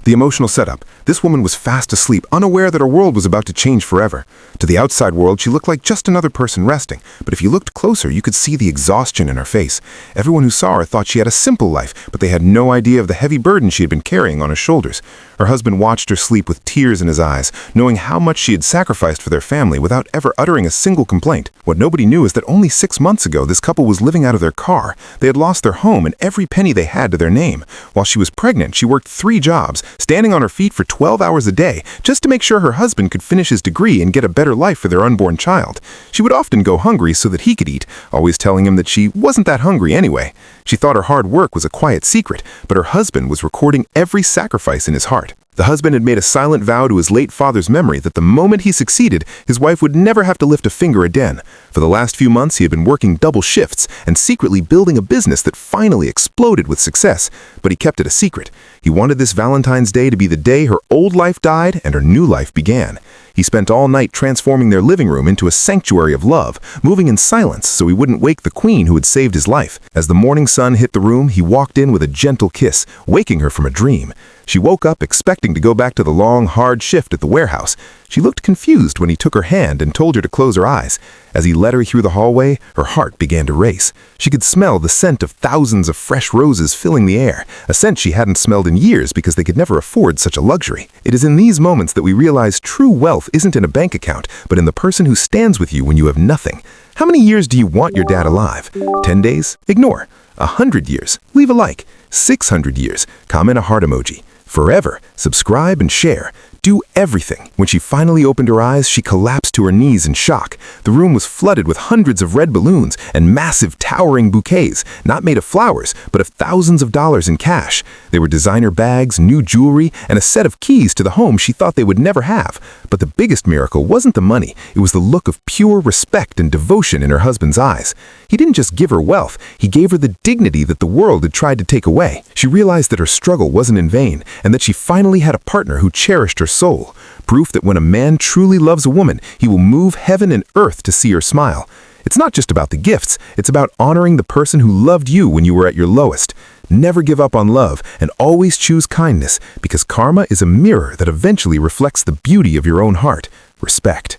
The emotional setup. This woman was fast asleep, unaware that her world was about to change forever. To the outside world, she looked like just another person resting, but if you looked closer, you could see the exhaustion in her face. Everyone who saw her thought she had a simple life, but they had no idea of the heavy burden she had been carrying on her shoulders. Her husband watched her sleep with tears in his eyes, knowing how much she had sacrificed for their family without ever uttering a single complaint. What nobody knew is that only 6 months ago, this couple was living out of their car. They had lost their home and every penny they had to their name. While she was pregnant, she worked 3 jobs, standing on her feet for 12 hours a day, just to make sure her husband could finish his degree and get a better life for their unborn child. She would often go hungry so that he could eat, always telling him that she wasn't that hungry anyway. She thought her hard work was a quiet secret, but her husband was recording every sacrifice in his heart. The husband had made a silent vow to his late father's memory that the moment he succeeded, his wife would never have to lift a finger again. For the last few months, he had been working double shifts and secretly building a business that finally exploded with success, but he kept it a secret. He wanted this Valentine's Day to be the day her old life died and her new life began. He spent all night transforming their living room into a sanctuary of love, moving in silence so he wouldn't wake the queen who had saved his life. As the morning sun hit the room, he walked in with a gentle kiss, waking her from a dream. She woke up expecting to go back to the long, hard shift at the warehouse. She looked confused when he took her hand and told her to close her eyes. As he led her through the hallway, her heart began to race. She could smell the scent of thousands of fresh roses filling the air, a scent she hadn't smelled in years because they could never afford such a luxury. It is in these moments that we realize true wealth isn't in a bank account, but in the person who stands with you when you have nothing. How many years do you want your dad alive? 10 days? Ignore. 100 years? Leave a like. 600 years? Comment a heart emoji. Forever? Subscribe and share. Do everything. When she finally opened her eyes, she collapsed to her knees in shock. The room was flooded with hundreds of red balloons and massive, towering bouquets, not made of flowers, but of thousands of dollars in cash. They were designer bags, new jewelry, and a set of keys to the home she thought they would never have. But the biggest miracle wasn't the money. It was the look of pure respect and devotion in her husband's eyes. He didn't just give her wealth, he gave her the dignity that the world had tried to take away. She realized that her struggle wasn't in vain, and that she finally had a partner who cherished her soul. Proof that when a man truly loves a woman, he will move heaven and earth to see her smile. It's not just about the gifts, it's about honoring the person who loved you when you were at your lowest. Never give up on love, and always choose kindness, because karma is a mirror that eventually reflects the beauty of your own heart. Respect.